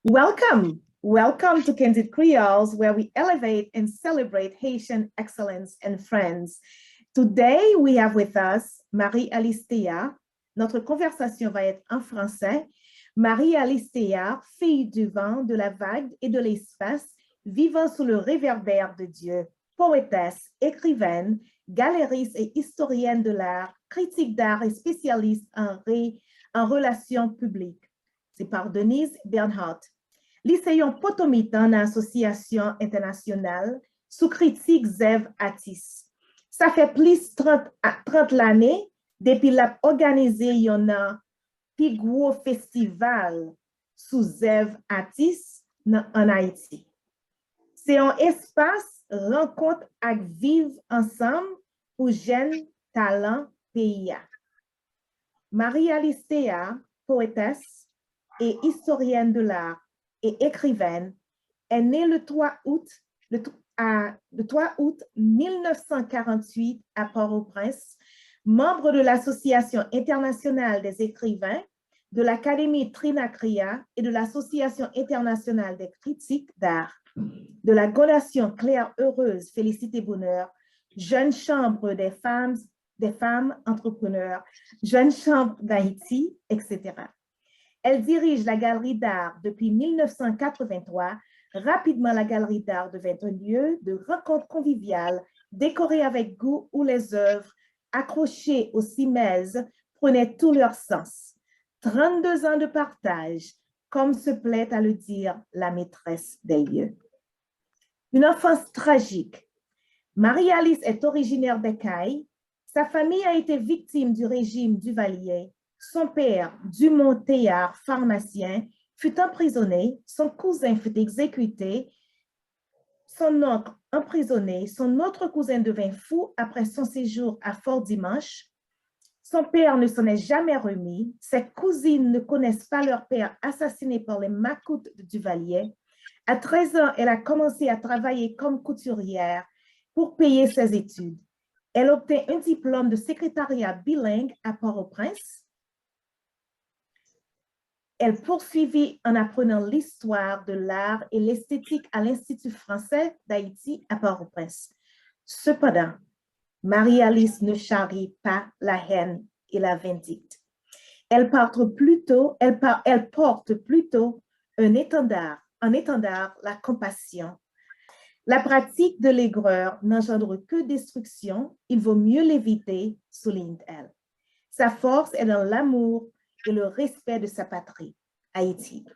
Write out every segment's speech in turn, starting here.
Welcome to Candid Creoles, where we elevate and celebrate Haitian excellence and friends. Today, we have with us Marie-Alice Théa. Notre conversation va être en français. Marie-Alice Théa, fille du vent, de la vague et de l'espace, vivant sous le réverbère de Dieu, poétesse, écrivaine, galériste et historienne de l'art, critique d'art et spécialiste en relations publiques. C'est par Denise Bernhardt. Lycéon potomitan dans l'Association internationale sous critique Zev Atis. Ça fait plus de 30 l'année depuis l'a organisé un plus gros festival sous Zev Atis en Haïti. C'est un espace rencontre à vivre ensemble pour jeunes talents pays. Marie-Alice Théa, poétesse et historienne de l'art et écrivaine, est née le 3 août 1948 à Port-au-Prince, membre de l'Association internationale des écrivains, de l'Académie Trinacria et de l'Association internationale des critiques d'art, de la Fondation Claire Heureuse Félicité Bonheur, Jeune Chambre des femmes entrepreneurs, Jeune Chambre d'Haïti, etc. Elle dirige la Galerie d'art depuis 1983. Rapidement, la Galerie d'art devint un lieu de rencontre conviviale, décoré avec goût où les œuvres accrochées aux cimaises prenaient tout leur sens. 32 ans de partage, comme se plaît à le dire la maîtresse des lieux. Une enfance tragique. Marie-Alice est originaire d'Écailles. Sa famille a été victime du régime Duvalier. Son père, Dumont Théard, pharmacien, fut emprisonné, son cousin fut exécuté, son oncle emprisonné, son autre cousin devint fou après son séjour à Fort-Dimanche. Son père ne s'en est jamais remis. Ses cousines ne connaissent pas leur père assassiné par les macoutes de Duvalier. À 13 ans, elle a commencé à travailler comme couturière pour payer ses études. Elle obtint un diplôme de secrétariat bilingue à Port-au-Prince. Elle poursuivit en apprenant l'histoire de l'art et l'esthétique à l'Institut français d'Haïti à Port-au-Prince. Cependant, Marie-Alice ne charrie pas la haine et la vindicte. Elle porte plutôt un étendard, la compassion. La pratique de l'aigreur n'engendre que destruction, il vaut mieux l'éviter, souligne-t-elle. Sa force est dans l'amour et le respect de sa patrie, Haïti.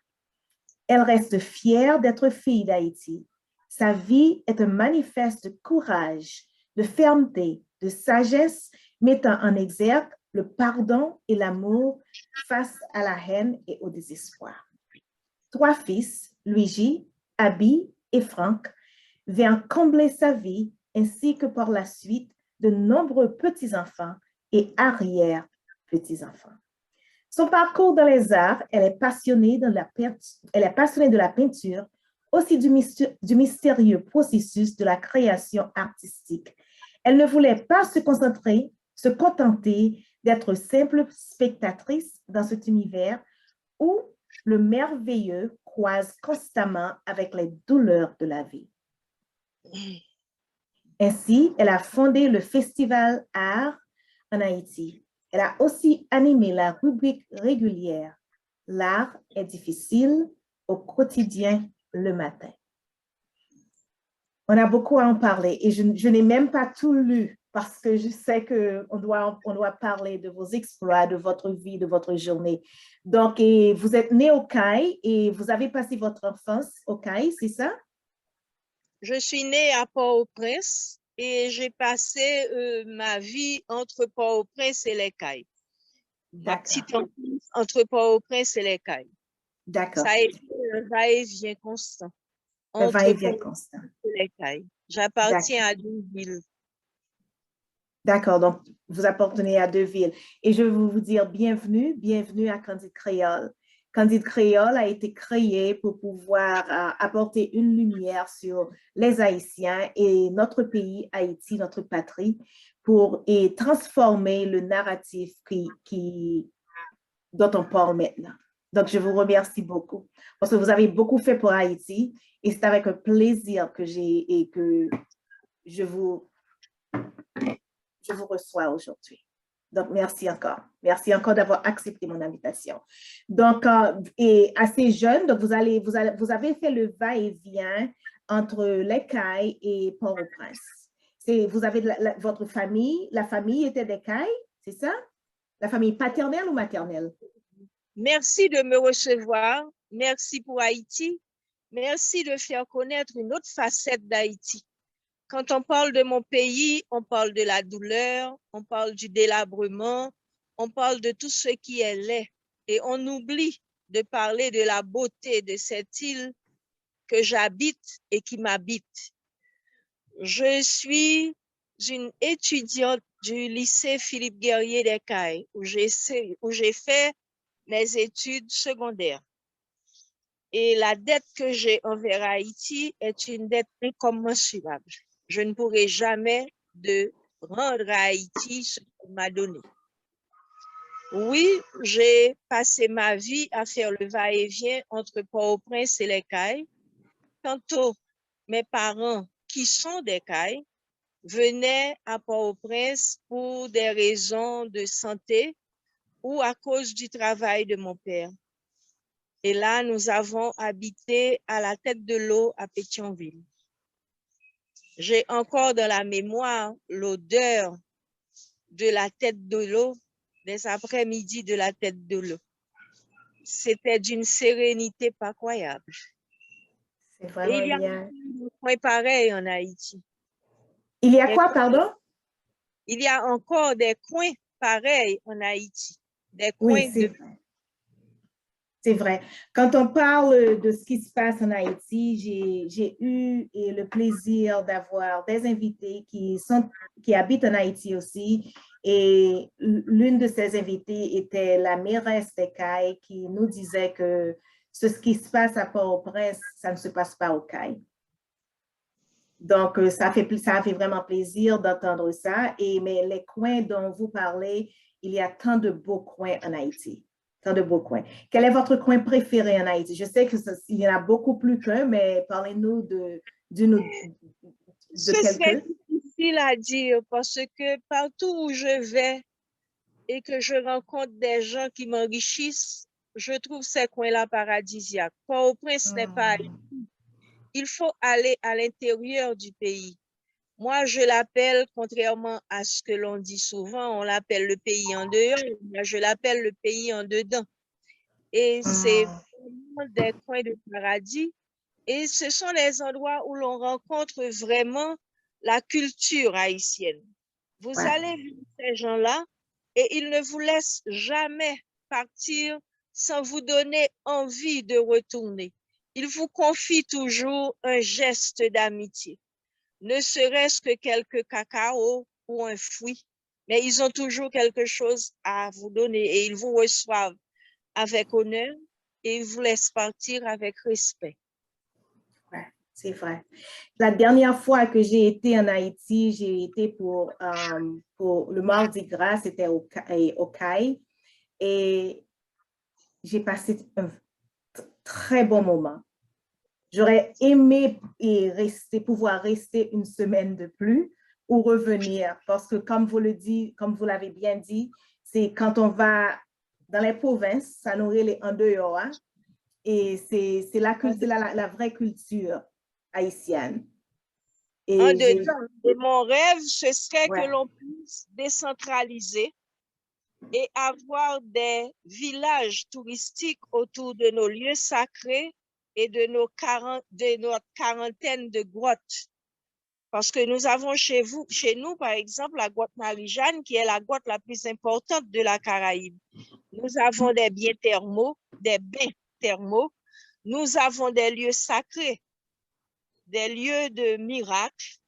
Elle reste fière d'être fille d'Haïti. Sa vie est un manifeste de courage, de fermeté, de sagesse, mettant en exergue le pardon et l'amour face à la haine et au désespoir. 3 fils, Luigi, Abby et Franck, viennent combler sa vie ainsi que par la suite de nombreux petits-enfants et arrière-petits-enfants. Son parcours dans les arts, elle est passionnée de la peinture, aussi du mystérieux processus de la création artistique. Elle ne voulait pas se contenter d'être simple spectatrice dans cet univers où le merveilleux croise constamment avec les douleurs de la vie. Ainsi, elle a fondé le Festival Art en Haïti. Elle a aussi animé la rubrique régulière « L'art est difficile » au quotidien le matin. On a beaucoup à en parler et je n'ai même pas tout lu parce que je sais qu'on doit parler de vos exploits, de votre vie, de votre journée. Donc, vous êtes né au Caille et vous avez passé votre enfance au Caille, c'est ça? Je suis née à Port-au-Prince et j'ai passé ma vie entre Port-au-Prince et les Cailles. Ma petite enfance entre Port-au-Prince et les Cailles. D'accord. Ça a été un va-et-vient constant. Un va-et-vient constant. Les Cailles. J'appartiens à 2 villes. D'accord, donc vous appartenez à 2 villes. Et je veux vous dire bienvenue à Candid Creole. Candid Creole a été créé pour pouvoir apporter une lumière sur les Haïtiens et notre pays, Haïti, notre patrie, et transformer le narratif dont on parle maintenant. Donc, je vous remercie beaucoup parce que vous avez beaucoup fait pour Haïti et c'est avec un plaisir que je vous reçois aujourd'hui. Donc, merci encore. Merci encore d'avoir accepté mon invitation. Donc, et assez jeune, donc vous avez fait le va-et-vient entre Les Cayes et Port-au-Prince. Vous avez votre famille, la famille était des Cayes, c'est ça? La famille paternelle ou maternelle? Merci de me recevoir. Merci pour Haïti. Merci de faire connaître une autre facette d'Haïti. Quand on parle de mon pays, on parle de la douleur, on parle du délabrement, on parle de tout ce qui est laid. Et on oublie de parler de la beauté de cette île que j'habite et qui m'habite. Je suis une étudiante du lycée Philippe Guerrier des Cayes, où j'ai fait mes études secondaires. Et la dette que j'ai envers Haïti est une dette incommensurable. Je ne pourrai jamais de rendre à Haïti ce qu'il m'a donné. Oui, j'ai passé ma vie à faire le va-et-vient entre Port-au-Prince et Les Cayes. Tantôt, mes parents, qui sont des Cayes, venaient à Port-au-Prince pour des raisons de santé ou à cause du travail de mon père. Et là, nous avons habité à la tête de l'eau à Pétionville. J'ai encore dans la mémoire l'odeur de la tête de l'eau, des après-midi de la tête de l'eau. C'était d'une sérénité pas croyable. C'est vraiment Et il y a bien. un point pareil en Haïti. Il y a quoi, pardon? Il y a encore des coins pareils en Haïti. Des Oui, coins de... c'est vrai. Quand on parle de ce qui se passe en Haïti, j'ai eu le plaisir d'avoir des invités qui habitent en Haïti aussi. Et l'une de ces invités était la mairesse des Cayes qui nous disait que ce qui se passe à Port-au-Prince, ça ne se passe pas aux Cayes. Donc, ça fait vraiment plaisir d'entendre ça. Mais les coins dont vous parlez, il y a tant de beaux coins en Haïti. Tant de beaux coins. Quel est votre coin préféré en Haïti? Je sais qu'il y en a beaucoup plus qu'un, mais parlez-nous de Ce serait quelqu'un. difficile à dire parce que partout où je vais et que je rencontre des gens qui m'enrichissent, je trouve ces coins-là paradisiaques. Port-au-Prince n'est pas Haïti. Il faut aller à l'intérieur du pays. Moi, je l'appelle, contrairement à ce que l'on dit souvent, on l'appelle le pays en dehors. Moi, je l'appelle le pays en dedans. Et c'est vraiment des coins de paradis. Et ce sont les endroits où l'on rencontre vraiment la culture haïtienne. Vous allez voir ces gens-là et ils ne vous laissent jamais partir sans vous donner envie de retourner. Ils vous confient toujours un geste d'amitié, ne serait-ce que quelques cacao ou un fruit, mais ils ont toujours quelque chose à vous donner et ils vous reçoivent avec honneur et ils vous laissent partir avec respect. Ouais, c'est vrai. La dernière fois que j'ai été en Haïti, j'ai été pour le Mardi Gras, c'était au Cayes, et j'ai passé un très bon moment. J'aurais aimé pouvoir rester une semaine de plus ou revenir parce que comme vous l'avez bien dit, c'est quand on va dans les provinces, ça nourrit les en dehors, hein, et c'est la vraie culture haïtienne. Et mon rêve, ce serait ouais. que l'on puisse décentraliser et avoir des villages touristiques autour de nos lieux sacrés et de notre quarantaine de grottes. Parce que nous avons chez nous, par exemple, la grotte Marie-Jeanne, qui est la grotte la plus importante de la Caraïbe. Nous avons des bains thermaux. Nous avons des lieux sacrés, des lieux de miracles.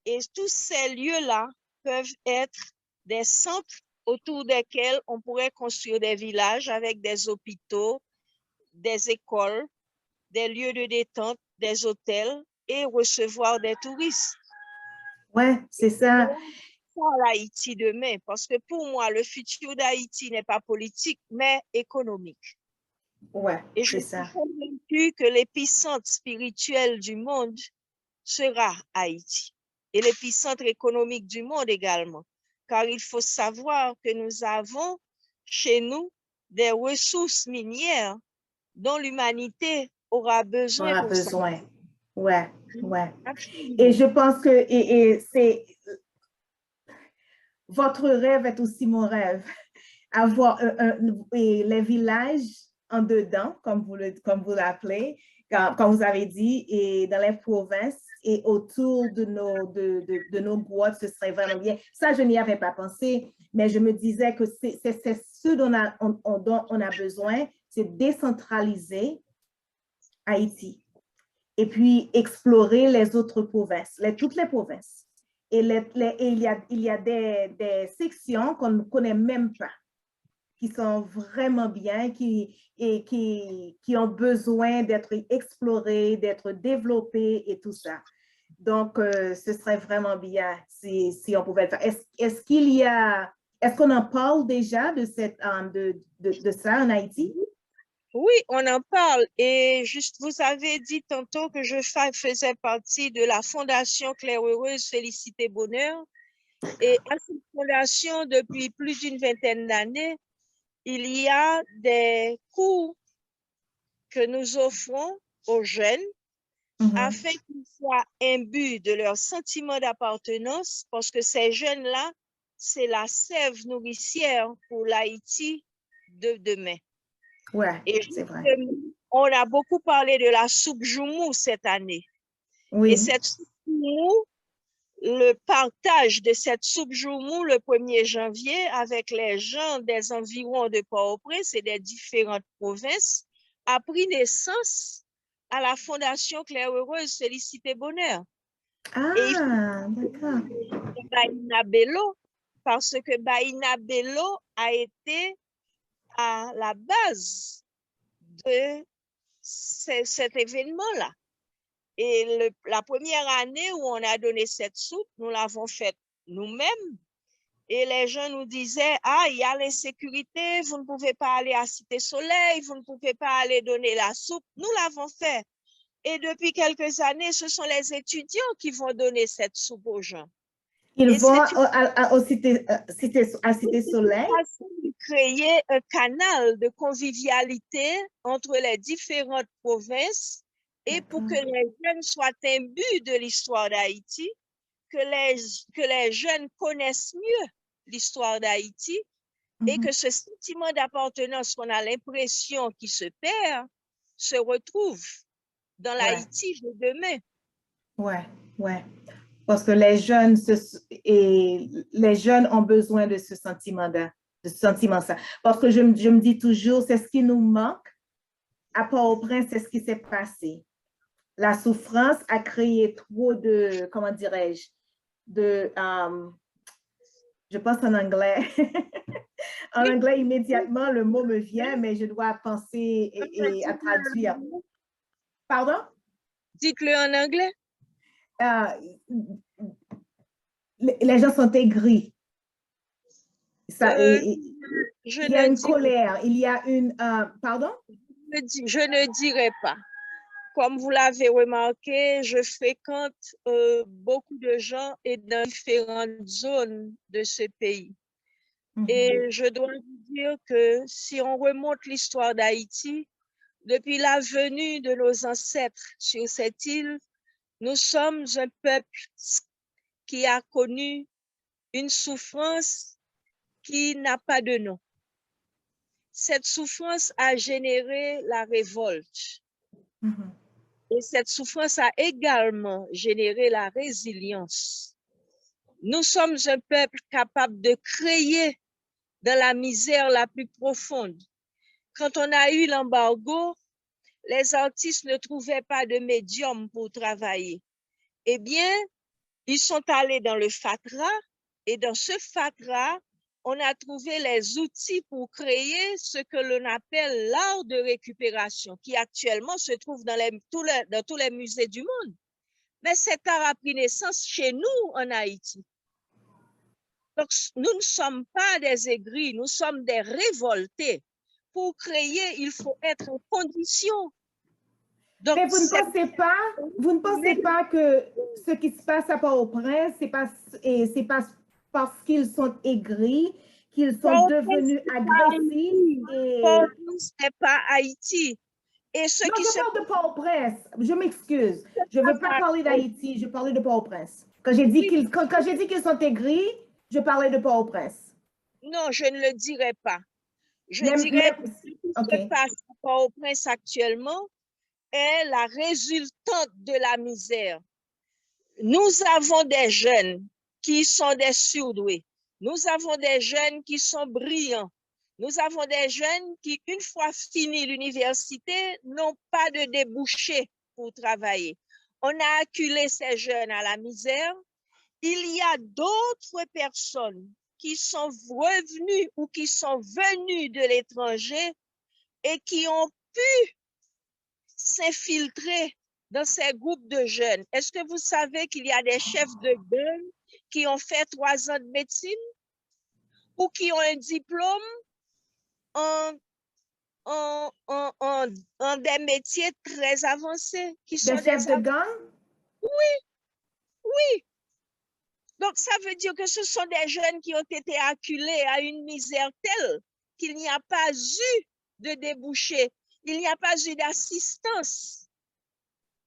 Et tous ces lieux-là peuvent être des centres autour desquels on pourrait construire des villages avec des hôpitaux, des écoles, des lieux de détente, des hôtels et recevoir des touristes. Ouais, c'est ça. Pour l'Haïti demain, parce que pour moi, le futur d'Haïti n'est pas politique, mais économique. Ouais, Et je c'est suis ça. convaincue que l'épicentre spirituel du monde sera Haïti et l'épicentre économique du monde également. Car il faut savoir que nous avons chez nous des ressources minières dont l'humanité aura On besoin a pour ça. besoin. Ouais, ouais. Et Absolument. je pense que c'est votre rêve est aussi mon rêve. Avoir et les villages en dedans, comme vous l'appelez, comme vous avez dit, et dans les provinces et autour de nos grottes, ce serait vraiment bien. Ça, je n'y avais pas pensé, mais je me disais que c'est ce dont on a besoin, c'est décentraliser Haïti et puis explorer les autres provinces, toutes les provinces. Et il y a des sections qu'on ne connaît même pas, qui sont vraiment bien, qui ont besoin d'être explorées, d'être développées et tout ça. Donc, ce serait vraiment bien si on pouvait le faire. Est-ce qu'on en parle déjà de ça en Haïti? Oui, on en parle. Et juste, vous avez dit tantôt que je faisais partie de la Fondation Claire Heureuse Félicité Bonheur. Et à cette fondation, depuis plus d'une vingtaine d'années, il y a des cours que nous offrons aux jeunes afin qu'ils soient imbus de leur sentiment d'appartenance, parce que ces jeunes-là, c'est la sève nourricière pour l'Haïti de demain. Ouais, Et c'est vrai. on a beaucoup parlé de la soupe Joumou cette année. Oui. Et cette soupe Joumou, le partage de cette soupe Joumou le 1er janvier avec les gens des environs de Port-au-Prince et des différentes provinces a pris naissance à la Fondation Claire Heureuse Félicité Bonheur. Ah, d'accord. Baïna Bello, parce que Baïna Bello a été à la base de cet événement-là. Et la première année où on a donné cette soupe, nous l'avons faite nous-mêmes. Et les gens nous disaient, ah, il y a l'insécurité, vous ne pouvez pas aller à Cité Soleil, vous ne pouvez pas aller donner la soupe. Nous l'avons fait. Et depuis quelques années, ce sont les étudiants qui vont donner cette soupe aux gens. Ils vont à Cité Soleil. Créer un canal de convivialité entre les différentes provinces et pour que les jeunes soient imbus de l'histoire d'Haïti, que les jeunes connaissent mieux l'histoire d'Haïti et que ce sentiment d'appartenance qu'on a l'impression qui se perd se retrouve dans l'Haïti de demain. Ouais, ouais. Parce que les jeunes ont besoin de ce sentiment-là. Parce que je me dis toujours, c'est ce qui nous manque. À Port-au-Prince, c'est ce qui s'est passé. La souffrance a créé trop de, comment dirais-je, je pense en anglais. En anglais, immédiatement, le mot me vient, mais je dois penser et à traduire. Pardon? Dites-le en anglais. Les gens sont aigris. Il y a une colère, il y a une... pardon? Je ne dirais pas. Comme vous l'avez remarqué, je fréquente beaucoup de gens et dans différentes zones de ce pays. Et je dois vous dire que si on remonte l'histoire d'Haïti, depuis la venue de nos ancêtres sur cette île, nous sommes un peuple qui a connu une souffrance qui n'a pas de nom. Cette souffrance a généré la révolte. Et cette souffrance a également généré la résilience. Nous sommes un peuple capable de créer dans la misère la plus profonde. Quand on a eu l'embargo, les artistes ne trouvaient pas de médium pour travailler. Eh bien, ils sont allés dans le Fatra et dans ce Fatra, on a trouvé les outils pour créer ce que l'on appelle l'art de récupération, qui actuellement se trouve dans tous les musées du monde. Mais cet art a pris naissance chez nous en Haïti. Donc, nous ne sommes pas des aigris, nous sommes des révoltés. pour créer, il faut être en condition. Donc, mais vous ne pensez pas que ce qui se passe à Port-au-Prince, c'est pas parce qu'ils sont aigris, qu'ils sont devenus agressifs et... Port-au-Prince n'est pas Haïti. Et ce Non, qui je se parle de Port-au-Prince. Je m'excuse. Je ne veux pas parler passe, d'Haïti, je parlais de Port-au-prince. Quand j'ai dit qu'ils sont aigris, je parlais de Port-au-Prince. non, je ne le dirai pas. Je Même, dirais même, que ce qui OK. se passe à Port-au-Prince actuellement est la résultante de la misère. Nous avons des jeunes qui sont des surdoués. Nous avons des jeunes qui sont brillants. Nous avons des jeunes qui, une fois fini l'université, n'ont pas de débouché pour travailler. On a acculé ces jeunes à la misère. Il y a d'autres personnes qui sont revenues ou qui sont venues de l'étranger et qui ont pu s'infiltrer dans ces groupes de jeunes. Est-ce que vous savez qu'il y a des chefs de gang qui ont fait 3 ans de médecine ou qui ont un diplôme en, en des métiers très avancés, qui sont Des chefs de gang? Oui. Donc, ça veut dire que ce sont des jeunes qui ont été acculés à une misère telle qu'il n'y a pas eu de débouché, il n'y a pas eu d'assistance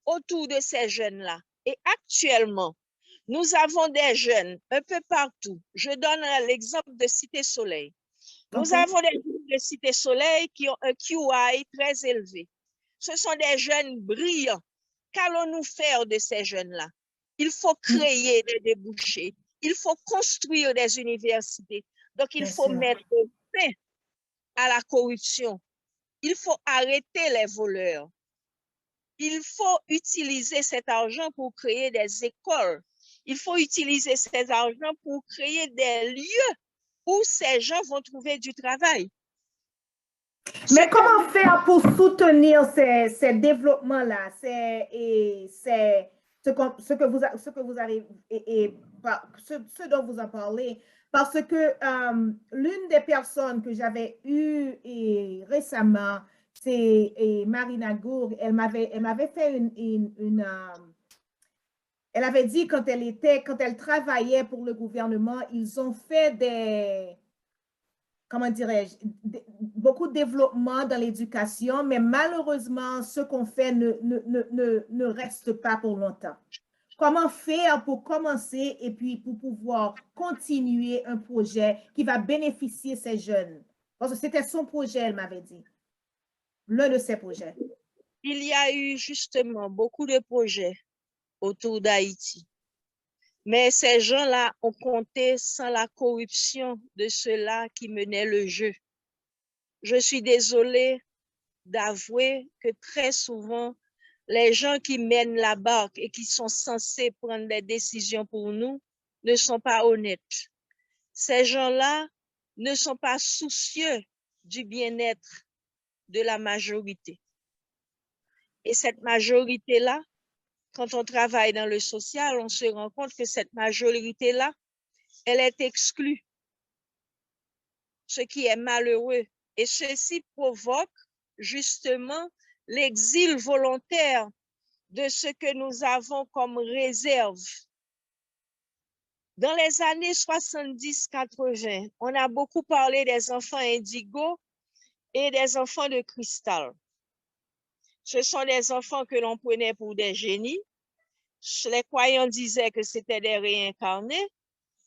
autour de ces jeunes-là. Et actuellement, nous avons des jeunes un peu partout. Je donne l'exemple de Cité Soleil. Nous avons des jeunes de Cité Soleil qui ont un QI très élevé. Ce sont des jeunes brillants. Qu'allons-nous faire de ces jeunes-là? Il faut créer des débouchés. Il faut construire des universités. Donc, il faut mettre fin à la corruption. Il faut arrêter les voleurs. Il faut utiliser cet argent pour créer des écoles. Il faut utiliser cet argent pour créer des lieux où ces gens vont trouver du travail. Mais comment faire pour soutenir ces développements-là, ce dont vous en parlez? Parce que l'une des personnes que j'avais eues récemment, c'est Marina Gourg. Elle m'avait fait elle avait dit quand elle travaillait pour le gouvernement, ils ont fait comment dirais-je, beaucoup de développement dans l'éducation, mais malheureusement, ce qu'on fait ne reste pas pour longtemps. Comment faire pour commencer et puis pour pouvoir continuer un projet qui va bénéficier ces jeunes? Parce que c'était son projet, elle m'avait dit. L'un de ses projets. Il y a eu justement beaucoup de projets autour d'Haïti. Mais ces gens-là ont compté sans la corruption de ceux-là qui menaient le jeu. Je suis désolée d'avouer que très souvent, les gens qui mènent la barque et qui sont censés prendre des décisions pour nous ne sont pas honnêtes. Ces gens-là ne sont pas soucieux du bien-être de la majorité. Et cette majorité-là, quand on travaille dans le social, on se rend compte que cette majorité-là, elle est exclue, ce qui est malheureux. Et ceci provoque justement l'exil volontaire de ce que nous avons comme réserve. Dans les années 70-80, on a beaucoup parlé des enfants indigos et des enfants de cristal. Ce sont des enfants que l'on prenait pour des génies. Les croyants disaient que c'était des réincarnés.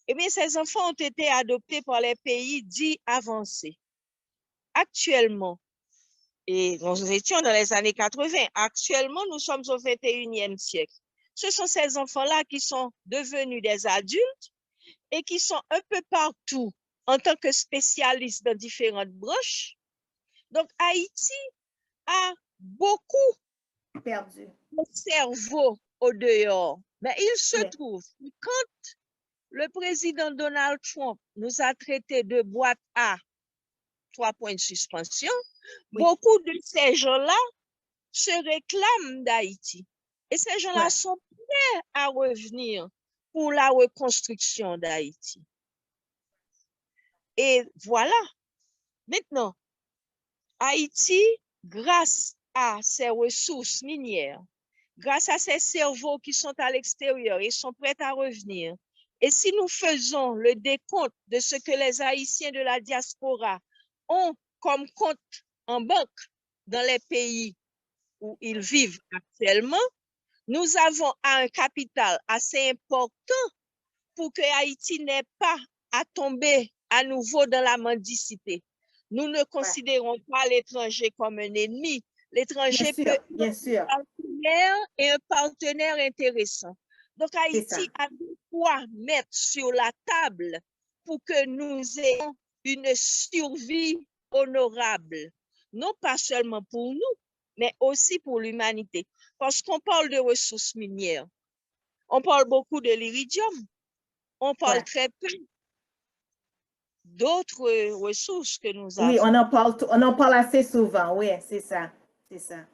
Eh bien, ces enfants ont été adoptés par les pays dits avancés. Actuellement, et nous étions dans les années 80, actuellement, nous sommes au 21e siècle. Ce sont ces enfants-là qui sont devenus des adultes et qui sont un peu partout en tant que spécialistes dans différentes branches. Donc, Haïti a beaucoup perdu de cerveau au dehors. Mais il se trouve que quand le président Donald Trump nous a traités de boîte à 3 points de suspension, beaucoup de ces gens-là se réclament d'Haïti. Et ces gens-là sont prêts à revenir pour la reconstruction d'Haïti. Et voilà. Maintenant, Haïti, grâce à ses ressources minières, grâce à ces cerveaux qui sont à l'extérieur et sont prêts à revenir, et si nous faisons le décompte de ce que les Haïtiens de la diaspora ont comme compte en banque dans les pays où ils vivent actuellement, nous avons un capital assez important pour que Haïti n'ait pas à tomber à nouveau dans la mendicité. Nous ne considérons pas l'étranger comme un ennemi. L'étranger peut être bien sûr. un partenaire et un partenaire intéressant. Donc, Haïti a de quoi mettre sur la table pour que nous ayons une survie honorable. Non pas seulement pour nous, mais aussi pour l'humanité. Parce qu'on parle de ressources minières. On parle beaucoup de l'iridium. On parle très peu d'autres ressources que nous avons. Oui, on en parle assez souvent. Oui, c'est ça. C'est ça.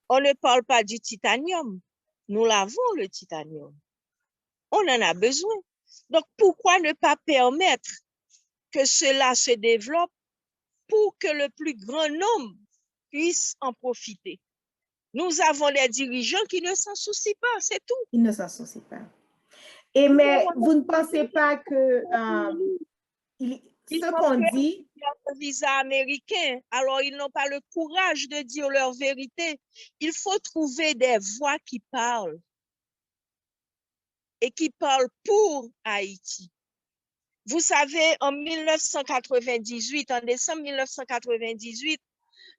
On ne parle pas du titanium. Nous l'avons, le titanium. On en a besoin. Donc, pourquoi ne pas permettre que cela se développe pour que le plus grand nombre puisse en profiter? Nous avons des dirigeants qui ne s'en soucient pas, c'est tout. Ils ne s'en soucient pas. Mais vous ne pensez pas que ce qu'on dit... un visa américain, alors ils n'ont pas le courage de dire leur vérité. Il faut trouver des voix qui parlent et qui parlent pour Haïti. Vous savez, en 1998, en décembre 1998,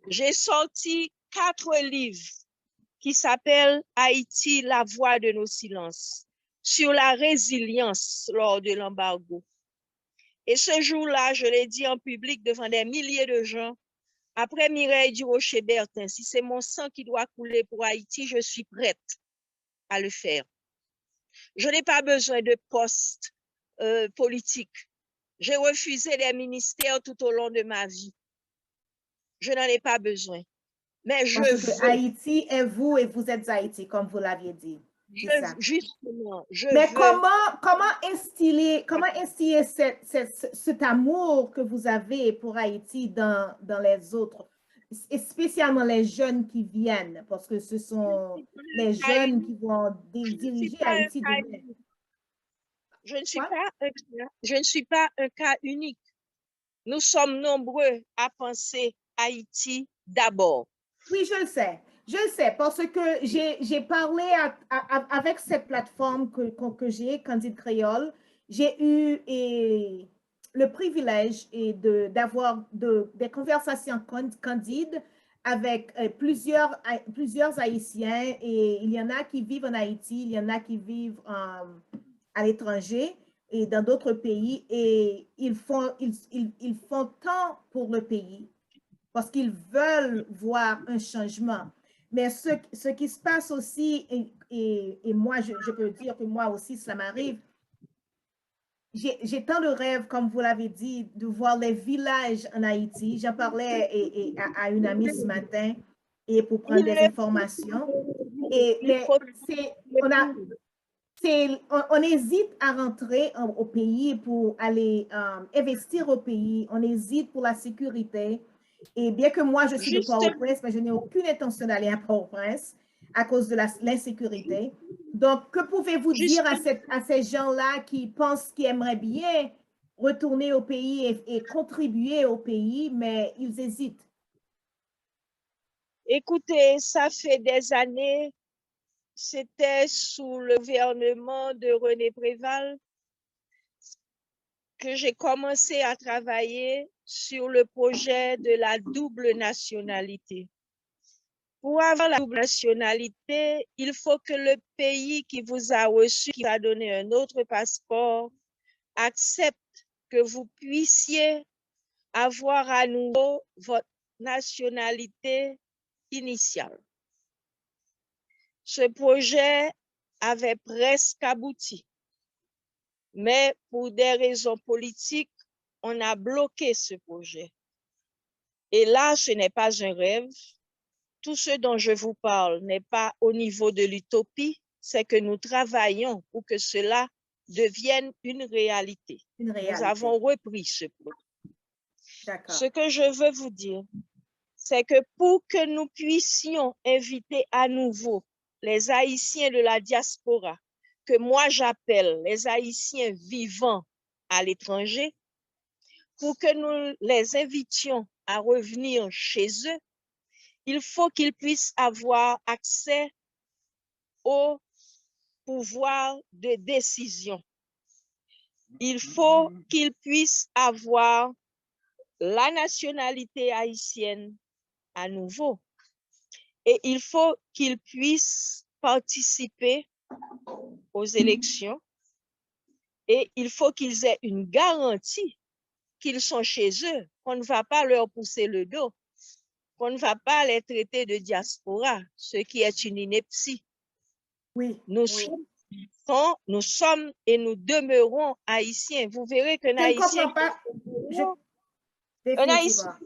j'ai sorti 4 livres qui s'appellent Haïti, la voix de nos silences, sur la résilience lors de l'embargo. Et ce jour-là, je l'ai dit en public devant des milliers de gens, après Mireille Durocher-Bertin, si c'est mon sang qui doit couler pour Haïti, je suis prête à le faire. Je n'ai pas besoin de poste politique. J'ai refusé les ministères tout au long de ma vie. Je n'en ai pas besoin. Mais je veux. Haïti est vous et vous êtes Haïti, comme vous l'aviez dit. Justement, je Mais veux. comment instiller cet amour que vous avez pour Haïti dans les autres, et spécialement les jeunes qui viennent, parce que ce sont les jeunes qui vont diriger Haïti demain. Je ne suis pas un cas unique. Nous sommes nombreux à penser Haïti d'abord. Oui, je le sais, parce que j'ai parlé avec cette plateforme que j'ai, Candide Créole, j'ai eu le privilège d'avoir des conversations candides avec plusieurs Haïtiens, et il y en a qui vivent en Haïti, il y en a qui vivent à l'étranger et dans d'autres pays, et ils font tant pour le pays parce qu'ils veulent voir un changement. Mais ce qui se passe aussi, et moi, je peux dire que moi aussi, ça m'arrive, j'ai tant de rêves, comme vous l'avez dit, de voir les villages en Haïti. J'en parlais à une amie ce matin et pour prendre des informations. On hésite à rentrer au pays pour aller investir au pays. On hésite pour la sécurité. Et bien que moi, je suis de Port-au-Prince, mais je n'ai aucune intention d'aller à Port-au-Prince à cause de l'insécurité. Donc, que pouvez-vous dire à ces gens-là qui pensent qu'ils aimeraient bien retourner au pays et contribuer au pays, mais ils hésitent? Écoutez, ça fait des années, c'était sous le gouvernement de René Préval que j'ai commencé à travailler sur le projet de la double nationalité. Pour avoir la double nationalité, il faut que le pays qui vous a reçu, qui vous a donné un autre passeport, accepte que vous puissiez avoir à nouveau votre nationalité initiale. Ce projet avait presque abouti, mais pour des raisons politiques, on a bloqué ce projet. Et là, ce n'est pas un rêve. Tout ce dont je vous parle n'est pas au niveau de l'utopie, c'est que nous travaillons pour que cela devienne une réalité. Nous avons repris ce projet. Ce que je veux vous dire, c'est que pour que nous puissions inviter à nouveau les Haïtiens de la diaspora, que moi j'appelle les Haïtiens vivants à l'étranger, pour que nous les invitions à revenir chez eux, il faut qu'ils puissent avoir accès au pouvoir de décision. Il faut qu'ils puissent avoir la nationalité haïtienne à nouveau. Et il faut qu'ils puissent participer aux élections et il faut qu'ils aient une garantie qu'ils sont chez eux, qu'on ne va pas leur pousser le dos, qu'on ne va pas les traiter de diaspora, ce qui est une ineptie. Oui, Nous sommes et nous demeurons haïtiens. Vous verrez qu'un Haïtien, un Haïtien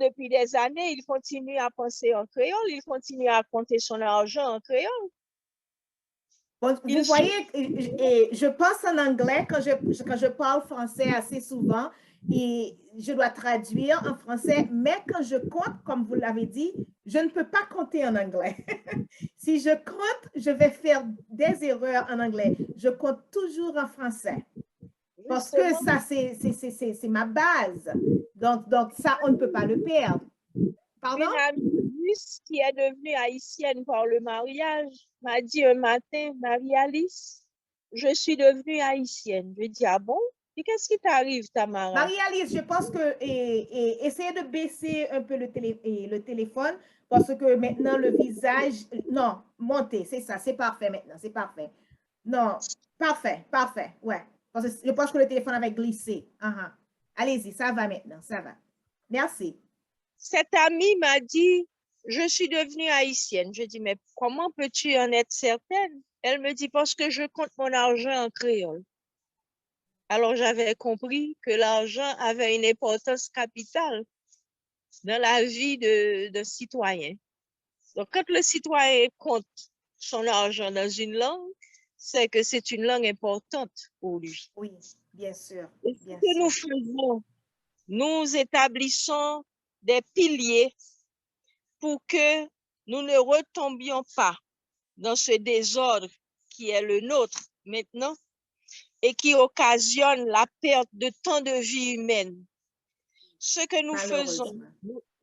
depuis des années, il continue à penser en créole, il continue à compter son argent en créole. Vous voyez, je pense en anglais quand je parle français assez souvent et je dois traduire en français, mais quand je compte, comme vous l'avez dit, je ne peux pas compter en anglais. Si je compte, je vais faire des erreurs en anglais. Je compte toujours en français. Parce que ça, c'est ma base. Donc, ça, on ne peut pas le perdre. Pardon? Une amie qui est devenue haïtienne par le mariage m'a dit un matin, Marie-Alice, je suis devenue haïtienne. Je dis, ah bon? Et qu'est-ce qui t'arrive, Tamara? Marie-Alice, je pense que essayez de baisser un peu le téléphone parce que maintenant le visage, non, montez, c'est ça, c'est parfait maintenant, c'est parfait. Non, parfait, ouais. Parce que je pense que le téléphone avait glissé. Allez-y, ça va maintenant, ça va. Merci. Cette amie m'a dit, je suis devenue haïtienne. Je dis, mais comment peux-tu en être certaine? Elle me dit, parce que je compte mon argent en créole. Alors, j'avais compris que l'argent avait une importance capitale dans la vie de citoyen. Donc, quand le citoyen compte son argent dans une langue, c'est que c'est une langue importante pour lui. Oui, bien sûr. Et ce que nous faisons, nous établissons des piliers pour que nous ne retombions pas dans ce désordre qui est le nôtre maintenant et qui occasionne la perte de tant de vies humaines. Ce que nous faisons,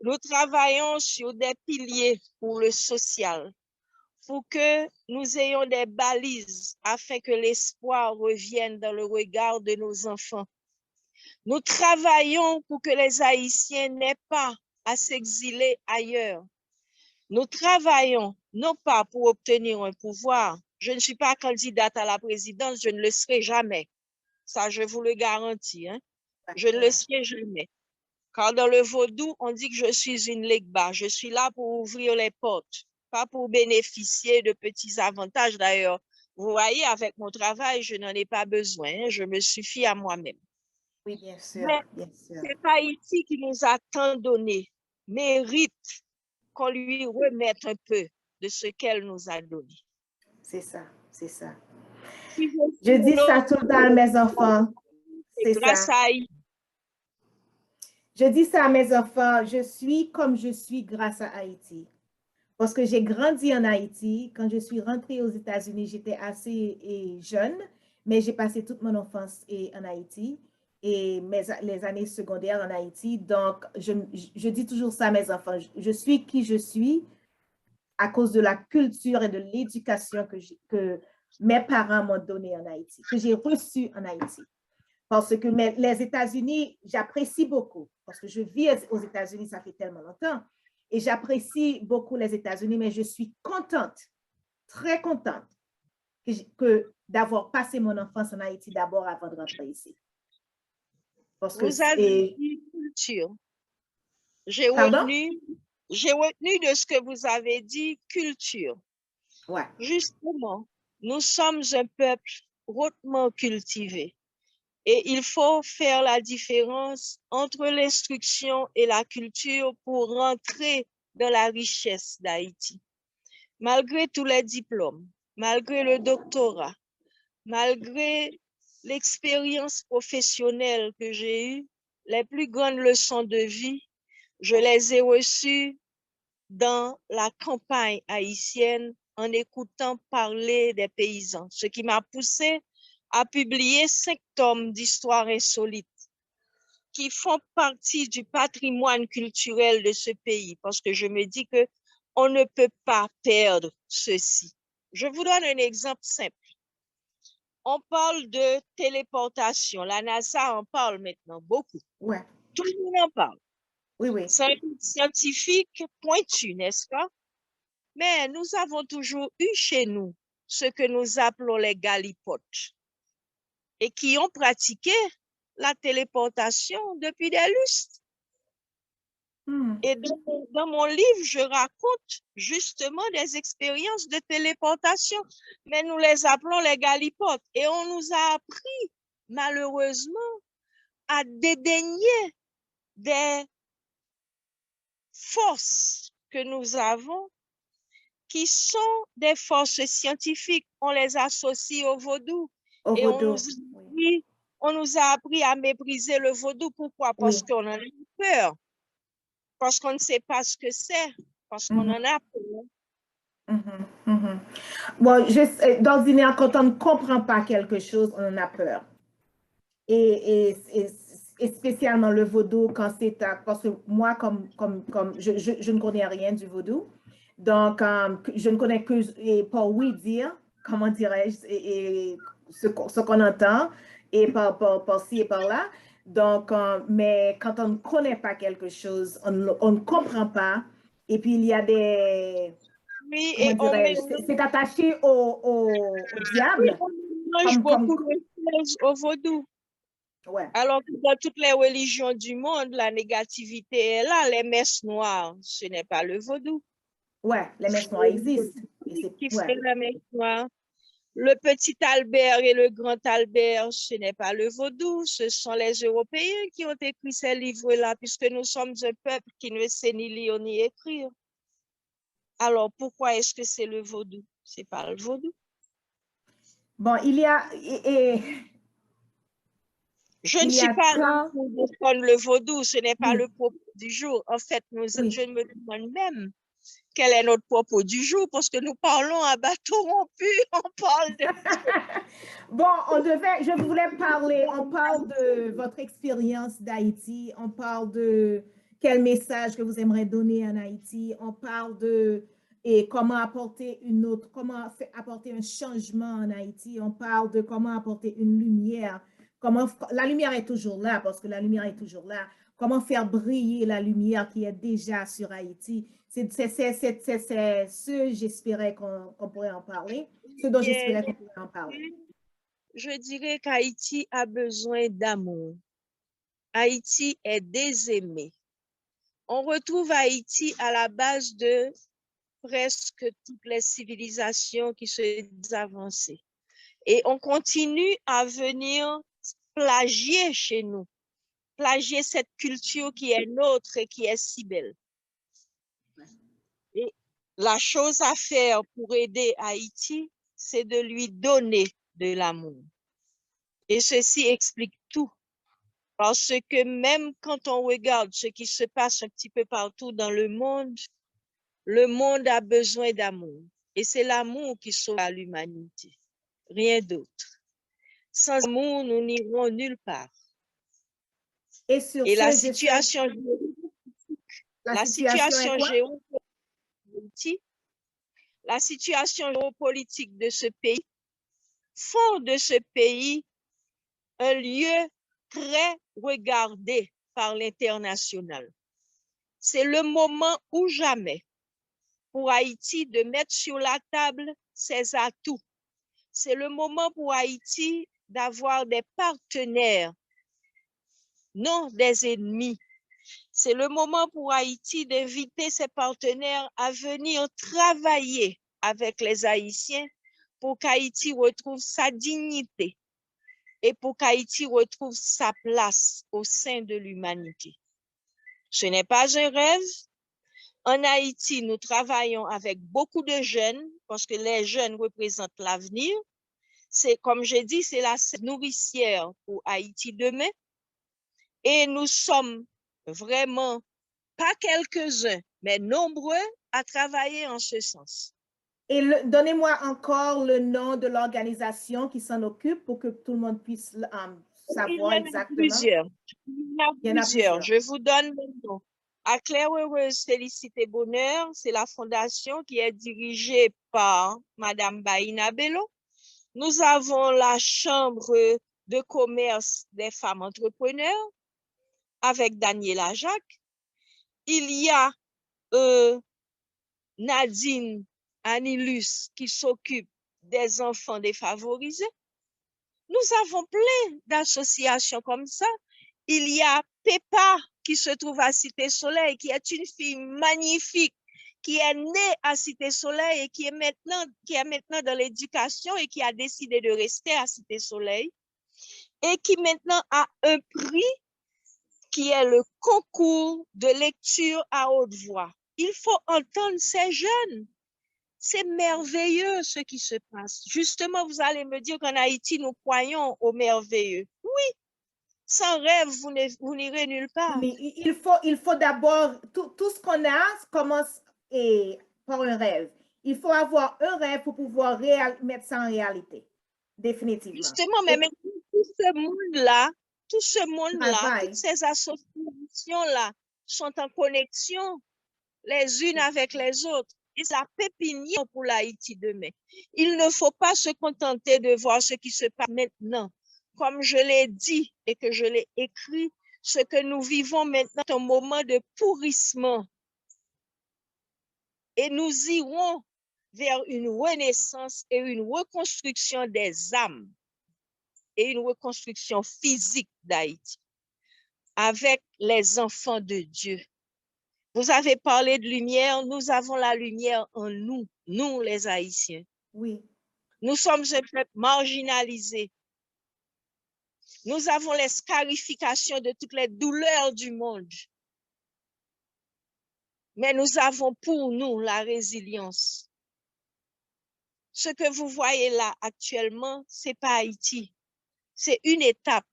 nous travaillons sur des piliers pour le social, pour que nous ayons des balises afin que l'espoir revienne dans le regard de nos enfants. Nous travaillons pour que les Haïtiens n'aient pas à s'exiler ailleurs. Nous travaillons non pas pour obtenir un pouvoir. Je ne suis pas candidate à la présidence, je ne le serai jamais. Ça, je vous le garantis. Je ne le serai jamais. Car dans le vaudou, on dit que je suis une legba. Je suis là pour ouvrir les portes, pas pour bénéficier de petits avantages. D'ailleurs, vous voyez, avec mon travail, je n'en ai pas besoin. Je me suffis à moi-même. Oui, bien sûr, bien sûr. C'est Haïti qui nous a tant donné, mérite qu'on lui remette un peu de ce qu'elle nous a donné. C'est ça, c'est ça. Je dis ça tout le temps à mes enfants. C'est grâce ça. à Haïti. Je dis ça à mes enfants, je suis comme je suis grâce à Haïti. Parce que j'ai grandi en Haïti. Quand je suis rentrée aux États-Unis, j'étais assez jeune, mais j'ai passé toute mon enfance en Haïti et les années secondaires en Haïti. Donc, je dis toujours ça à mes enfants. Je suis qui je suis à cause de la culture et de l'éducation que mes parents m'ont donnée en Haïti, que j'ai reçue en Haïti. Parce que les États-Unis, j'apprécie beaucoup, parce que je vis aux États-Unis, ça fait tellement longtemps, et j'apprécie beaucoup les États-Unis, mais je suis contente, très contente d'avoir passé mon enfance en Haïti d'abord avant de rentrer ici. Parce que vous avez une culture. J'ai retenu de ce que vous avez dit, culture. Ouais. Justement, nous sommes un peuple hautement cultivé. Et il faut faire la différence entre l'instruction et la culture pour rentrer dans la richesse d'Haïti. Malgré tous les diplômes, malgré le doctorat, malgré l'expérience professionnelle que j'ai eue, les plus grandes leçons de vie, Je les ai reçus dans la campagne haïtienne en écoutant parler des paysans, ce qui m'a poussé à publier 5 tomes d'histoires insolites qui font partie du patrimoine culturel de ce pays, parce que je me dis que on ne peut pas perdre ceci. Je vous donne un exemple simple. On parle de téléportation. La NASA en parle maintenant beaucoup. Ouais. Tout le monde en parle. Oui, oui. C'est un scientifique pointu, n'est-ce pas? Mais nous avons toujours eu chez nous ce que nous appelons les galipotes et qui ont pratiqué la téléportation depuis des lustres. Et dans mon livre, je raconte justement des expériences de téléportation, mais nous les appelons les galipotes. Et on nous a appris, malheureusement, à dédaigner des forces que nous avons qui sont des forces scientifiques. On les associe au vaudou. Et on nous a appris à mépriser le vaudou. Pourquoi? Parce qu'on en a peur. Parce qu'on ne sait pas ce que c'est. Parce qu'on en a peur. Bon, d'ordinaire, quand on ne comprend pas quelque chose, on en a peur. Et spécialement le vaudou, quand c'est parce que moi, je ne connais rien du vaudou, donc je ne connais que par oui dire, comment dirais-je, et ce qu'on entend, et par ci et par là. Donc, mais quand on ne connaît pas quelque chose, on ne comprend pas, et puis il y a des... Oui, et c'est attaché au diable. On mange beaucoup de choses au vaudou. Ouais. Alors que dans toutes les religions du monde, la négativité est là. Les messes noires, ce n'est pas le vaudou. Ouais, les messes noires existent. Qui fait la messe noire? Le petit Albert et le grand Albert, ce n'est pas le vaudou, ce sont les Européens qui ont écrit ces livres-là, puisque nous sommes un peuple qui ne sait ni lire ni écrire. Alors, pourquoi est-ce que c'est le vaudou? Ce n'est pas le vaudou. Bon, il y a... Je ne suis pas là pour défendre le vaudou, ce n'est pas le propos du jour. En fait, je me demande même quel est notre propos du jour, parce que nous parlons à bateau rompu, on parle de... Bon, je voulais parler, on parle de votre expérience d'Haïti, on parle de quel message que vous aimeriez donner en Haïti, on parle de comment apporter comment apporter un changement en Haïti, on parle de comment apporter une lumière, la lumière est toujours là, parce que la lumière est toujours là, comment faire briller la lumière qui est déjà sur Haïti. C'est ce j'espérais qu'on pourrait en parler, ce dont j'espérais qu'on pourrait en parler. Je dirais qu'Haïti a besoin d'amour. Haïti est désaimé. On retrouve Haïti à la base de presque toutes les civilisations qui se disent avancées. Et on continue à venir plagier chez nous, plagier cette culture qui est nôtre et qui est si belle. Et la chose à faire pour aider Haïti, c'est de lui donner de l'amour. Et ceci explique tout. Parce que même quand on regarde ce qui se passe un petit peu partout dans le monde a besoin d'amour. Et c'est l'amour qui sauve l'humanité. Rien d'autre. Sans amour, nous n'irons nulle part. Et la situation géopolitique de ce pays font de ce pays un lieu très regardé par l'international. C'est le moment ou jamais pour Haïti de mettre sur la table ses atouts. C'est le moment pour Haïti d'avoir des partenaires, non des ennemis. C'est le moment pour Haïti d'inviter ses partenaires à venir travailler avec les Haïtiens pour qu'Haïti retrouve sa dignité et pour qu'Haïti retrouve sa place au sein de l'humanité. Ce n'est pas un rêve. En Haïti, nous travaillons avec beaucoup de jeunes parce que les jeunes représentent l'avenir. C'est, comme j'ai dit, c'est la nourricière pour Haïti demain. Et nous sommes vraiment Pas quelques-uns, mais nombreux à travailler en ce sens. Et donnez-moi encore le nom de l'organisation qui s'en occupe pour que tout le monde puisse savoir exactement. Il y en a plusieurs. Je vous donne le nom. À Claire Heureuse Félicité Bonheur, c'est la fondation qui est dirigée par Madame Baïna Bello. Nous avons la Chambre de commerce des femmes entrepreneurs avec Daniela Jacques. Il y a Nadine Anilus qui s'occupe des enfants défavorisés. Nous avons plein d'associations comme ça. Il y a Pépa qui se trouve à Cité Soleil, qui est une fille magnifique, qui est née à Cité Soleil et qui est maintenant dans l'éducation et qui a décidé de rester à Cité Soleil et qui maintenant a un prix qui est le concours de lecture à haute voix. Il faut entendre ces jeunes. C'est merveilleux ce qui se passe. Justement, vous allez me dire qu'en Haïti, nous croyons au merveilleux. Oui, sans rêve, vous n'irez nulle part. Mais il faut d'abord, tout ce qu'on a commence par un rêve. Il faut avoir un rêve pour pouvoir mettre ça en réalité, définitivement. Justement, mais tout ce monde-là, toutes ces associations-là sont en connexion les unes avec les autres. Et ça pépinière pour l'Haïti demain. Il ne faut pas se contenter de voir ce qui se passe maintenant. Comme je l'ai dit et que je l'ai écrit, ce que nous vivons maintenant est un moment de pourrissement. Et nous irons vers une renaissance et une reconstruction des âmes et une reconstruction physique d'Haïti avec les enfants de Dieu. Vous avez parlé de lumière, nous avons la lumière en nous, nous les Haïtiens. Oui. Nous sommes un peuple marginalisé. Nous avons les scarifications de toutes les douleurs du monde. Mais nous avons pour nous la résilience. Ce que vous voyez là actuellement, ce n'est pas Haïti. C'est une étape.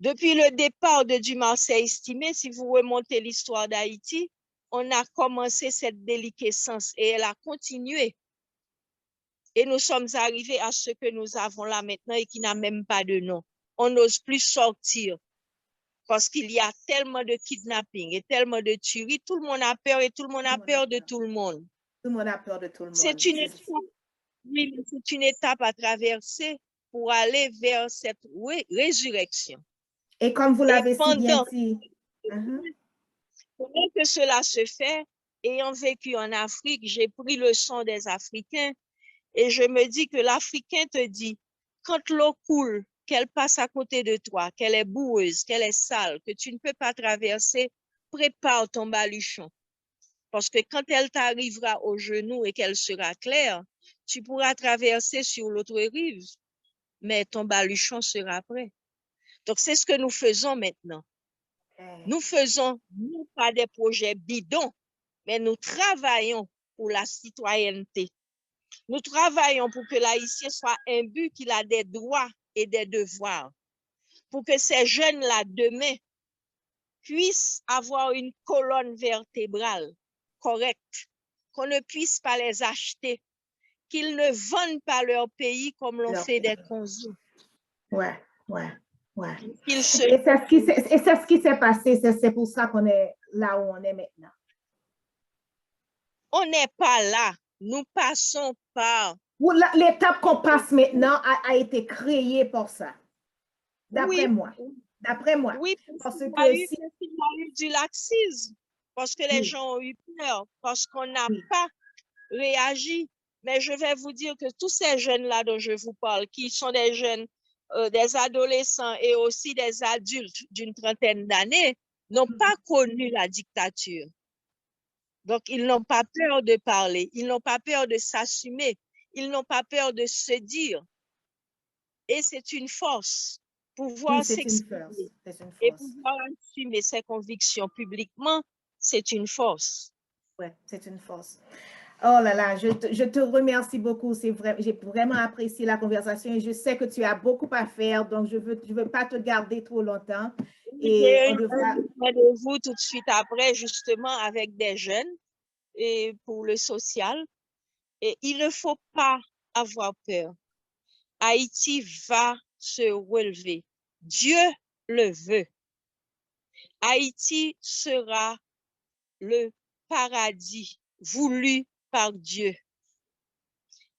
Depuis le départ de Dumas estimé, si vous remontez l'histoire d'Haïti, on a commencé cette déliquescence et elle a continué. Et nous sommes arrivés à ce que nous avons là maintenant et qui n'a même pas de nom. On n'ose plus sortir parce qu'il y a tellement de kidnapping et tellement de tueries. Tout le monde a peur et tout le monde a peur de tout le monde. Tout le monde a peur de tout le monde. C'est une étape à traverser pour aller vers cette résurrection. Et comme vous l'avez si bien dit. Pendant que cela se fait, ayant vécu en Afrique, j'ai pris le son des Africains et je me dis que l'Africain te dit, quand l'eau coule, qu'elle passe à côté de toi, qu'elle est boueuse, qu'elle est sale, que tu ne peux pas traverser, prépare ton baluchon. Parce que quand elle t'arrivera au genou et qu'elle sera claire, tu pourras traverser sur l'autre rive, mais ton baluchon sera prêt. Donc, c'est ce que nous faisons maintenant. Nous faisons, non pas des projets bidons, mais nous travaillons pour la citoyenneté. Nous travaillons pour que l'Haïtien soit imbu qu'il a des droits et des devoirs. Pour que ces jeunes-là, demain, puissent avoir une colonne vertébrale correcte, qu'on ne puisse pas les acheter, qu'ils ne vendent pas leur pays comme l'ont fait des consos. Ouais. Et c'est ce qui s'est passé, c'est pour ça qu'on est là où on est maintenant. On n'est pas là, nous passons par... L'étape qu'on passe maintenant a été créée pour ça, d'après moi. D'après moi. Oui, parce que il y a eu du laxisme, parce que les gens ont eu peur, parce qu'on n'a pas réagi. Mais je vais vous dire que tous ces jeunes-là dont je vous parle, qui sont des jeunes, des adolescents et aussi des adultes d'une trentaine d'années, n'ont pas connu la dictature. Donc, ils n'ont pas peur de parler, ils n'ont pas peur de s'assumer, ils n'ont pas peur de se dire. Et c'est une force. Pouvoir s'exprimer et pouvoir assumer ses convictions publiquement, c'est une force. Oui, c'est une force. Oh là là, je te remercie beaucoup. J'ai vraiment apprécié la conversation et je sais que tu as beaucoup à faire, donc je veux pas te garder trop longtemps. Et on J'ai devra... un rendez-vous tout de suite après, justement, avec des jeunes et pour le social. Et il ne faut pas avoir peur. Haïti va se relever. Dieu le veut. Haïti sera le paradis voulu par Dieu.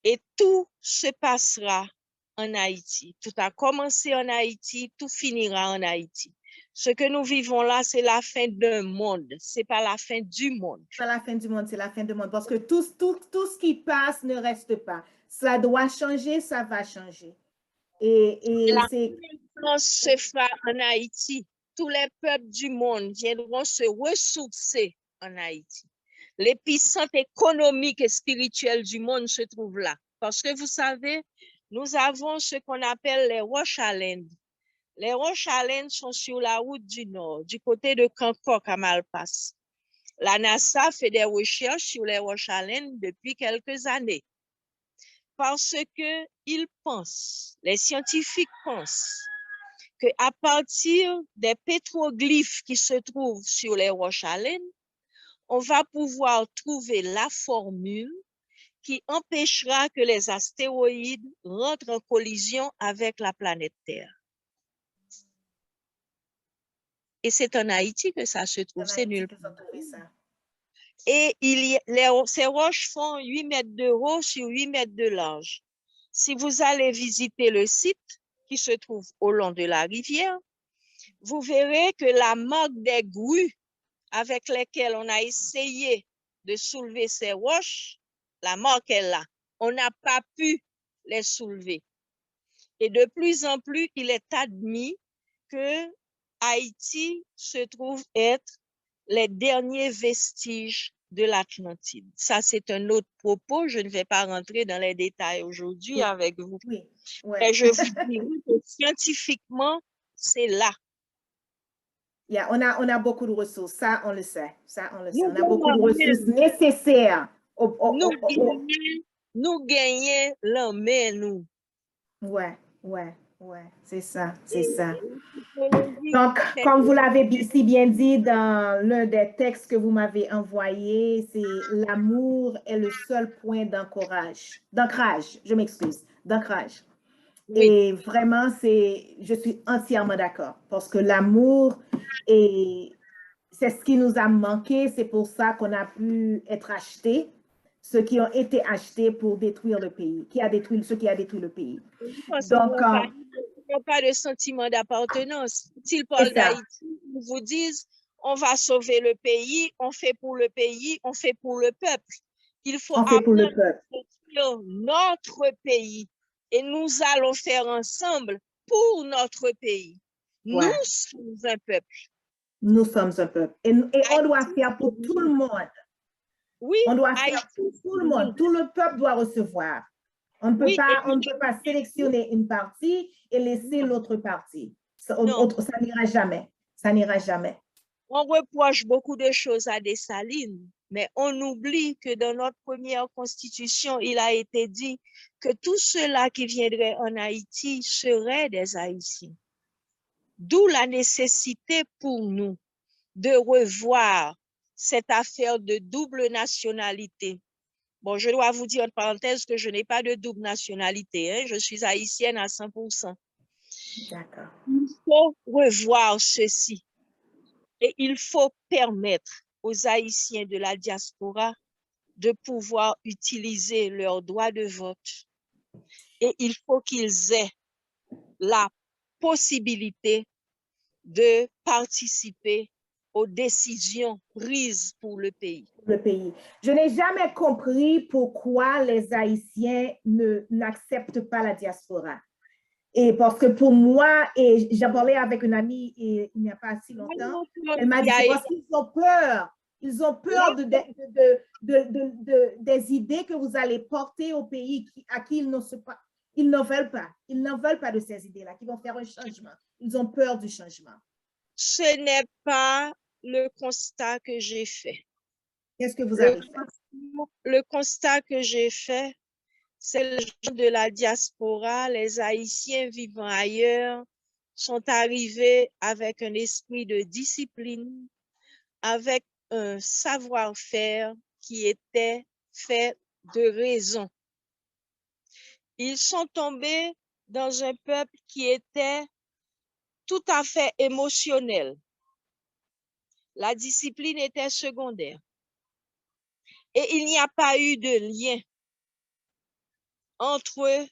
Et tout se passera en Haïti. Tout a commencé en Haïti, tout finira en Haïti. Ce que nous vivons là, c'est la fin d'un monde. C'est pas la fin du monde. Pas la fin du monde, c'est la fin du monde. Parce que tout ce qui passe ne reste pas. Ça doit changer, ça va changer. Et La c'est... renaissance se fera en Haïti. Tous les peuples du monde viendront se ressourcer en Haïti. L'épicentre économique et spirituel du monde se trouve là. Parce que vous savez, nous avons ce qu'on appelle les roches à laine. Les roches à laine sont sur la route du Nord, du côté de Kankok à Malpasse. La NASA fait des recherches sur les roches à laine depuis quelques années. Parce que ils pensent, les scientifiques pensent, qu'à partir des pétroglyphes qui se trouvent sur les roches à laine, on va pouvoir trouver la formule qui empêchera que les astéroïdes rentrent en collision avec la planète Terre. Et c'est en Haïti que ça se trouve, c'est nulle part. Et ces roches font 8 mètres de haut sur 8 mètres de large. Si vous allez visiter le site qui se trouve au long de la rivière, vous verrez que la marque des grues avec lesquelles on a essayé de soulever ces roches, la marque est là. On n'a pas pu les soulever. Et de plus en plus, il est admis que Haïti se trouve être les derniers vestiges de l'Atlantide. Ça, c'est un autre propos. Je ne vais pas rentrer dans les détails aujourd'hui avec vous. Oui. Ouais. Mais je vous dis que scientifiquement, c'est là. Yeah, on a beaucoup de ressources, ça on le sait. Ça, on le sait. On a beaucoup de ressources nécessaires. Nous gagnons l'homme, nous. Ouais, c'est ça, c'est ça. Donc, comme vous l'avez si bien dit dans l'un des textes que vous m'avez envoyé, c'est l'amour est le seul point d'ancrage, je m'excuse, d'ancrage. Oui. Et vraiment, je suis entièrement d'accord parce que l'amour, c'est ce qui nous a manqué, c'est pour ça qu'on a pu être achetés, ceux qui ont été achetés pour détruire le pays, ceux qui a détruit le pays. Donc, ils n'ont pas de sentiment d'appartenance. S'ils parlent d'Haïti, ils vous disent, on va sauver le pays, on fait pour le pays, on fait pour le peuple. Il faut apprendre sur notre pays et nous allons faire ensemble pour notre pays. Ouais. Nous sommes un peuple. Nous sommes un peuple. Et on doit faire pour tout le monde. Oui. On doit faire pour tout le monde. Tout le peuple doit recevoir. On ne peut pas sélectionner une partie et laisser l'autre partie. Ça n'ira jamais. Ça n'ira jamais. On reproche beaucoup de choses à Dessalines, mais on oublie que dans notre première constitution, il a été dit que tous ceux-là qui viendraient en Haïti seraient des Haïtiens. D'où la nécessité pour nous de revoir cette affaire de double nationalité. Bon, je dois vous dire en parenthèse que je n'ai pas de double nationalité. Hein? Je suis haïtienne à 100%. D'accord. Il faut revoir ceci. Et il faut permettre aux Haïtiens de la diaspora de pouvoir utiliser leur droit de vote. Et il faut qu'ils aient la possibilité de participer aux décisions prises pour le pays. Je n'ai jamais compris pourquoi les Haïtiens n'acceptent pas la diaspora. Et parce que pour moi, et j'ai parlé avec une amie il n'y a pas si longtemps, elle m'a dit parce qu'ils ont peur. Ils ont peur des idées que vous allez porter au pays à qui ils ne veulent pas. Ils ne veulent pas de ces idées-là, qui vont faire un changement. Ils ont peur du changement. Ce n'est pas le constat que j'ai fait. Qu'est-ce que vous avez fait? Le constat que j'ai fait, c'est les gens de la diaspora, les Haïtiens vivant ailleurs, sont arrivés avec un esprit de discipline, avec un savoir-faire qui était fait de raison. Ils sont tombés dans un peuple qui était tout à fait émotionnel. La discipline était secondaire. Et il n'y a pas eu de lien entre eux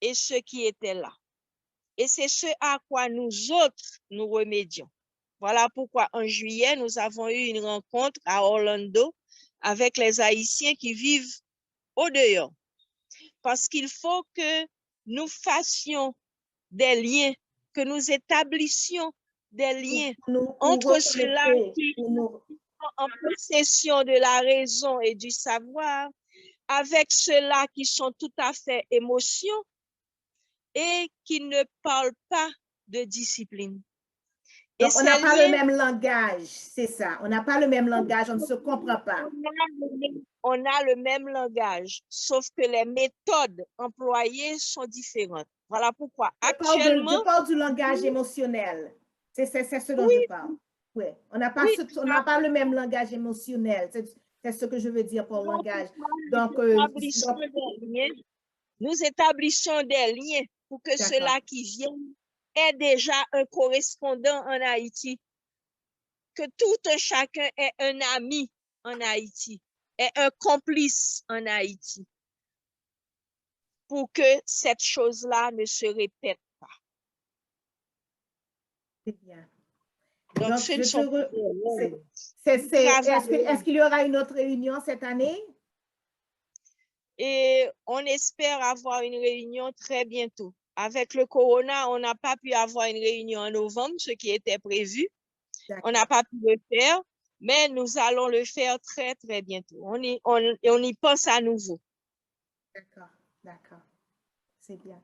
et ceux qui étaient là. Et c'est ce à quoi nous autres nous remédions. Voilà pourquoi en juillet, nous avons eu une rencontre à Orlando avec les Haïtiens qui vivent au dehors. Parce qu'il faut que nous fassions des liens, que nous établissions des liens entre ceux-là qui sont en possession de la raison et du savoir, avec ceux-là qui sont tout à fait émotion et qui ne parlent pas de discipline. Donc, on n'a pas le même langage, c'est ça. On n'a pas le même langage, on ne se comprend pas. On a le même langage, sauf que les méthodes employées sont différentes. Voilà pourquoi actuellement... Je parle du langage émotionnel. C'est ce dont je parle. Oui, on n'a pas, pas le même langage émotionnel. C'est ce que je veux dire pour le langage. Donc, nous établissons des liens pour que ceux-là qui viennent aient déjà un correspondant en Haïti. Que tout un chacun ait un ami en Haïti, ait un complice en Haïti. Pour que cette chose-là ne se répète pas. C'est bien. Donc, ce ne sont pas... Est-ce qu'il y aura une autre réunion cette année? Et on espère avoir une réunion très bientôt. Avec le corona, on n'a pas pu avoir une réunion en novembre, ce qui était prévu. On n'a pas pu le faire, mais nous allons le faire très, très bientôt. On y pense à nouveau. D'accord. C'est bien.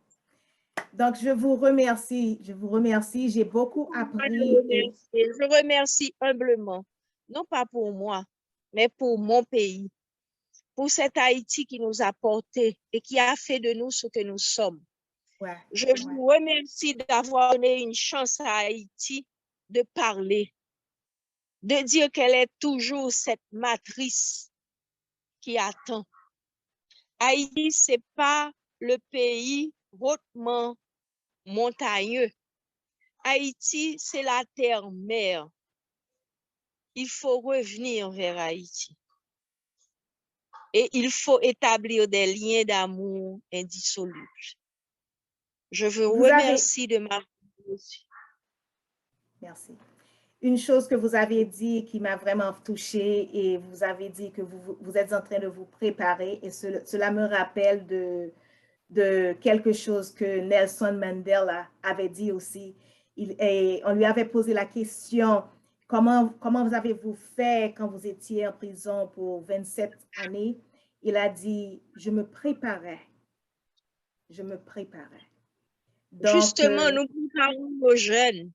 Donc, je vous remercie. J'ai beaucoup appris. Je remercie humblement, non pas pour moi, mais pour mon pays, pour cet Haïti qui nous a portés et qui a fait de nous ce que nous sommes. Je vous remercie d'avoir donné une chance à Haïti de parler, de dire qu'elle est toujours cette matrice qui attend. Haïti, ce n'est pas le pays hautement montagneux. Haïti, c'est la terre-mère. Il faut revenir vers Haïti. Et il faut établir des liens d'amour indissolubles. Je vous remercie de ma réponse. Merci. Une chose que vous avez dit qui m'a vraiment touchée, et vous avez dit que vous êtes en train de vous préparer, et cela me rappelle de quelque chose que Nelson Mandela avait dit aussi. On lui avait posé la question, comment vous avez-vous fait quand vous étiez en prison pour 27 années? Il a dit, je me préparais. Donc, justement, nous préparons nos jeunes.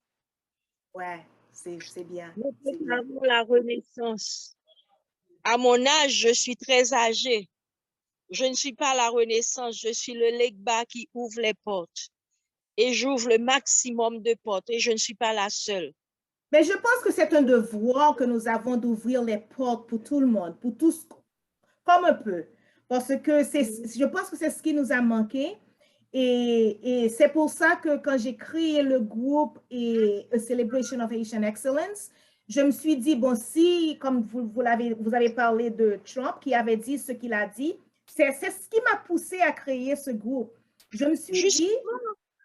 Ouais, c'est bien. Nous préparons la renaissance. À mon âge, je suis très âgée. Je ne suis pas la renaissance, je suis le Legba qui ouvre les portes. Et j'ouvre le maximum de portes et je ne suis pas la seule. Mais je pense que c'est un devoir que nous avons d'ouvrir les portes pour tout le monde, pour tous, comme un peu. Parce que je pense que c'est ce qui nous a manqué. Et c'est pour ça que quand j'ai créé le groupe et A Celebration of Haitian Excellence, je me suis dit, bon, si, comme vous avez parlé de Trump qui avait dit ce qu'il a dit, c'est ce qui m'a poussé à créer ce groupe. Je me suis dit...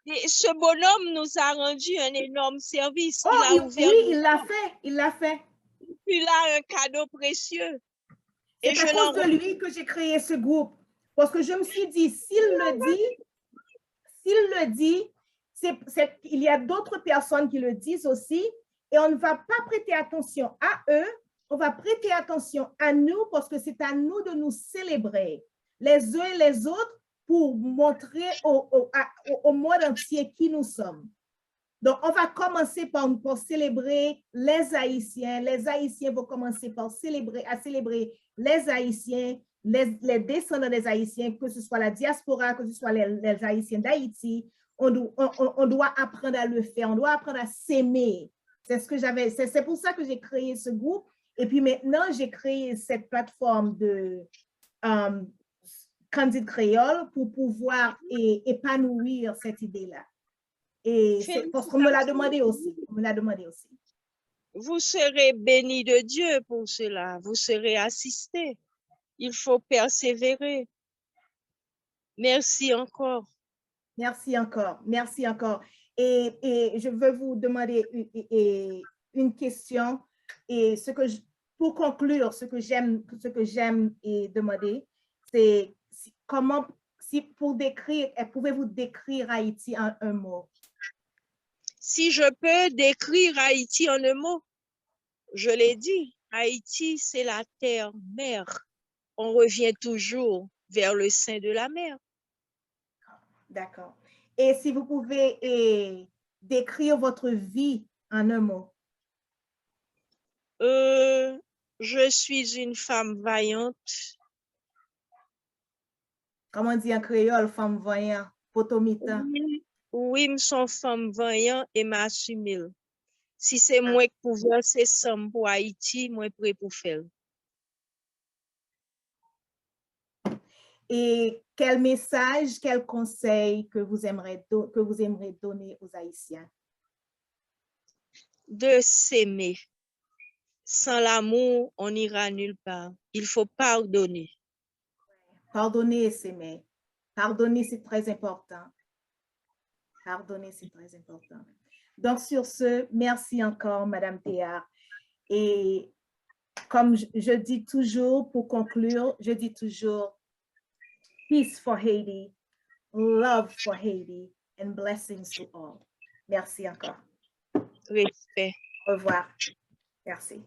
Et ce bonhomme nous a rendu un énorme service. Il l'a fait. Il a un cadeau précieux. C'est à cause de lui que j'ai créé ce groupe. Parce que je me suis dit, s'il le dit, il y a d'autres personnes qui le disent aussi, et on ne va pas prêter attention à eux, on va prêter attention à nous parce que c'est à nous de nous célébrer les uns et les autres pour montrer au monde entier qui nous sommes. Donc, on va commencer par célébrer les Haïtiens. Les Haïtiens vont commencer par célébrer les Haïtiens, les descendants des Haïtiens, que ce soit la diaspora, que ce soit les Haïtiens d'Haïti. on doit apprendre à le faire, on doit apprendre à s'aimer. C'est pour ça que j'ai créé ce groupe. Et puis maintenant, j'ai créé cette plateforme de Candide Créole pour pouvoir épanouir cette idée-là. Et c'est parce qu'on me l'a demandé aussi. On me l'a demandé aussi. Vous serez béni de Dieu pour cela. Vous serez assisté. Il faut persévérer. Merci encore. Merci encore. Merci encore. Et je veux vous demander une question. Et pour conclure, ce que j'aime demander, c'est comment, pouvez-vous décrire Haïti en un mot? Si je peux décrire Haïti en un mot, je l'ai dit, Haïti, c'est la terre-mère. On revient toujours vers le sein de la mer. D'accord. Et si vous pouvez décrire votre vie en un mot? Je suis une femme vaillante. Comment on dit en créole, femme vaillante, potomita? Oui, je suis femme vaillante et m'assume. Si c'est moi qui pouvais, c'est ça pour Haïti, moi prêt pour faire. Et quel message, quel conseil que vous aimeriez donner aux Haïtiens? De s'aimer. Sans l'amour, on n'ira nulle part. Il faut pardonner. Pardonner et s'aimer. Pardonner, c'est très important. Pardonner, c'est très important. Donc, sur ce, merci encore, Madame Théard. Et comme je dis toujours, pour conclure, je dis toujours, peace for Haiti, love for Haiti, and blessings to all. Merci encore. Respect. Au revoir. Merci.